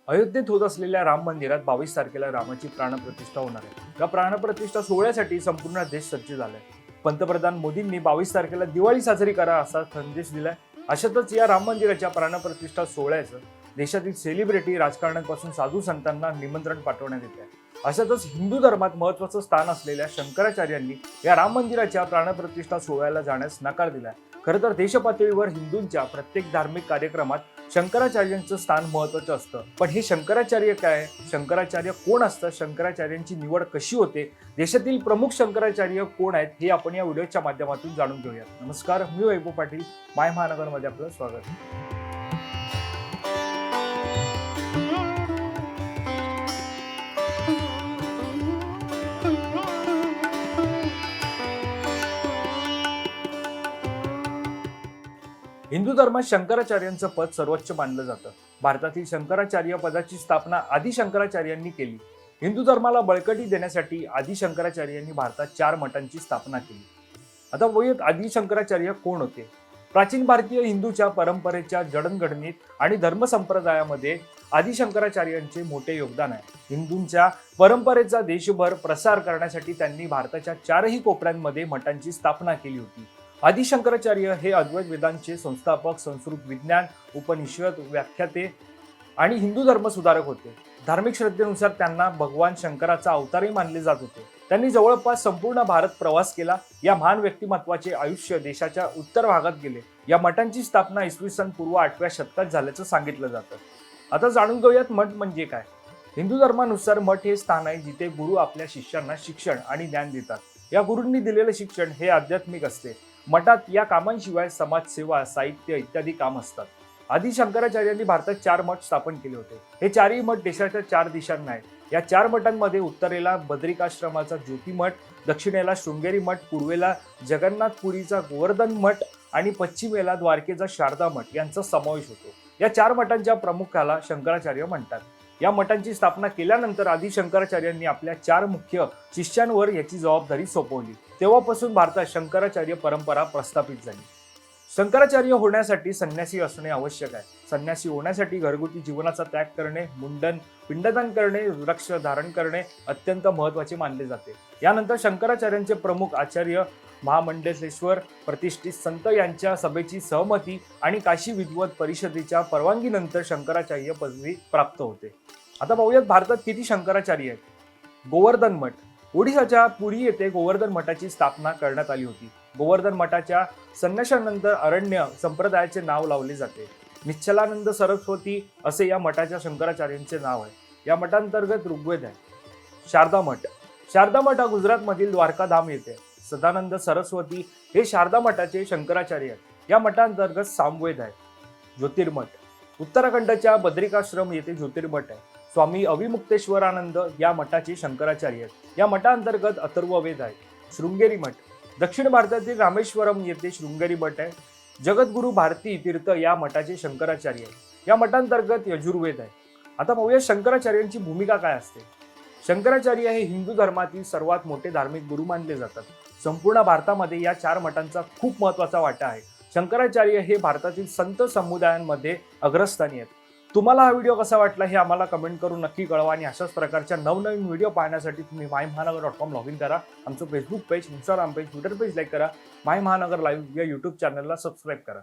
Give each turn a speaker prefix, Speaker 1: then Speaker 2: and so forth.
Speaker 1: अयोध्येत होत असलेल्या राम मंदिरात 22 तारखेला रामाची प्राणप्रतिष्ठा होणार आहे। या प्राणप्रतिष्ठा सोहळ्यासाठी संपूर्ण देश सज्ज झालाय। पंतप्रधान मोदींनी 22 तारखेला दिवाळी साजरी करा असा संदेश दिलाय। अशातच या राम मंदिराच्या प्राणप्रतिष्ठा सोहळ्याचं देशातील सेलिब्रिटी राजकारण्यांपासून साधू संतांना निमंत्रण पाठवण्यात येत आहे। अशातच हिंदू धर्मात महत्त्वाचं स्थान असलेल्या शंकराचार्यांनी या राम मंदिराच्या प्राणप्रतिष्ठा सोहळ्याला जाण्यास नकार दिलाय। खरं तर देशपातळीवर हिंदूंच्या प्रत्येक धार्मिक कार्यक्रमात शंकराचार्यांचं स्थान महत्त्वाचं असतं। पण हे शंकराचार्य काय, शंकराचार्य कोण असतं, शंकराचार्यांची निवड कशी होते, देशातील प्रमुख शंकराचार्य कोण आहेत, हे आपण या व्हिडिओच्या माध्यमातून जाणून घेऊयात। नमस्कार, मी वैभव पाटील, माय महानगरमध्ये आपलं स्वागत। हिंदू धर्मात शंकराचार्यांचं पद सर्वोच्च मानलं जातं। भारतातील शंकराचार्य पदाची स्थापना आदि शंकराचार्यांनी केली। हिंदू धर्माला बळकटी देण्यासाठी आदि शंकराचार्यांनी भारतात 4 मठांची स्थापना केली। आता बघूयात आदि शंकराचार्य कोण होते। प्राचीन भारतीय हिंदूच्या परंपरेच्या जडणघडणीत आणि धर्मसंप्रदायामध्ये आदि शंकराचार्यांचे मोठे योगदान आहे। हिंदूंच्या परंपरेचा देशभर प्रसार करण्यासाठी त्यांनी भारताच्या 4ही कोपऱ्यांमध्ये मठांची स्थापना केली होती। आदि शंकराचार्य हे अद्वैत वेदांचे संस्थापक, संस्कृत विज्ञान, उपनिषद व्याख्याते आणि हिंदू धर्म सुधारक होते। धार्मिक श्रद्धेनुसार त्यांना भगवान शंकराचा अवतारही मानले जात होते। त्यांनी जवळपास संपूर्ण भारत प्रवास केला। या महान व्यक्तिमत्वाचे आयुष्य देशाच्या उत्तर भागात गेले। या मठांची स्थापना इसवी सन पूर्व 8व्या शतकात झाल्याचं सांगितलं जातं। आता जाणून घेऊयात मठ म्हणजे काय। हिंदू धर्मानुसार मठ हे स्थान आहे जिथे गुरु आपल्या शिष्यांना शिक्षण आणि ज्ञान देतात। या गुरूंनी दिलेले शिक्षण हे आध्यात्मिक असते। मठात या कामांशिवाय समाजसेवा, साहित्य इत्यादी काम असतात। आदि शंकराचार्यांनी भारतात 4 मठ स्थापन केले होते। हे 4ही मठ देशाच्या 4 दिशांना आहेत। या 4 मठांमध्ये उत्तरेला बद्रिकाश्रमाचा ज्योती मठ, दक्षिणेला शृंगेरी मठ, पूर्वेला जगन्नाथपुरीचा गोवर्धन मठ आणि पश्चिमेला द्वारकेचा शारदा मठ यांचा समावेश होतो। या 4 मठांच्या प्रमुखाला शंकराचार्य म्हणतात। या मठांची स्थापना केल्यानंतर आदि शंकराचार्यांनी आपल्या 4 मुख्य शिष्यांवर याची जबाबदारी सोपवली। तेव्हापासून भारतात शंकराचार्य परंपरा प्रस्थापित झाली। शंकराचार्य होण्यासाठी संन्यासी असणे आवश्यक आहे। संन्यासी होण्यासाठी घरगुती जीवनाचा त्याग करणे, मुंडन, पिंडदान करणे, रुद्राक्ष धारण करणे अत्यंत महत्त्वाचे मानले जाते। यानंतर शंकराचार्यांचे प्रमुख आचार्य महामंडलेश्वर प्रतिष्ठित संत यांच्या सभेची सहमती आणि काशी विद्वत परिषदेच्या परवानगीनंतर शंकराचार्य पदवी प्राप्त होते। आता पाहूयात भारतात किती शंकराचार्य आहेत। गोवर्धन मठ ओडिशाच्या पुरी येथे गोवर्धन मठाची स्थापना करण्यात आली होती। गोवर्धन मठाच्या संन्याशानंतर अरण्य संप्रदायाचे नाव लावले जाते। निश्चलानंद सरस्वती असे या मठाच्या शंकराचार्यांचे नाव आहे। या मठांतर्गत ऋग्वेद आहे। शारदा मठ शारदा मठ हा गुजरातमधील द्वारका धाम येथे। सदानंद सरस्वती हे शारदा मठाचे शंकराचार्य आहेत। या मठांतर्गत सामवेद आहे। ज्योतिर्मठ उत्तराखंडच्या बद्रिकाश्रम येथे ज्योतिर्मठ आहे। स्वामी अविमुक्तेश्वरानंद या मठाचे शंकराचार्य आहेत। या मठांतर्गत अथर्ववेद आहे। शृंगेरी मठ दक्षिण भारतातील रामेश्वरम येथे शृंगेरी मठ आहे। जगद्गुरू भारती तीर्थ या मठाचे शंकराचार्य आहेत। या मठांतर्गत यजुर्वेद आहे। आता पाहूया शंकराचार्यांची भूमिका काय असते। शंकराचार्य हे हिंदू धर्मातील सर्वात मोठे धार्मिक गुरु मानले जातात। संपूर्ण भारतामध्ये या 4 मठांचा खूप महत्त्वाचा वाटा आहे। शंकराचार्य हे भारतातील संत समुदायांमध्ये अग्रस्थानी आहेत। तुम्हाला हा व्हिडिओ कसा वाटला हे आम्हाला कमेंट करून नक्की कळवा आणि अशाच प्रकारच्या नवनवीन व्हिडिओ पाहण्यासाठी तुम्ही मायमहानगर.com लॉग इन करा। आमचं Facebook page, Instagram page, Twitter page like करा। माय महानगर लाईव्ह या यूट्यूब चॅनलला सबस्क्राईब करा।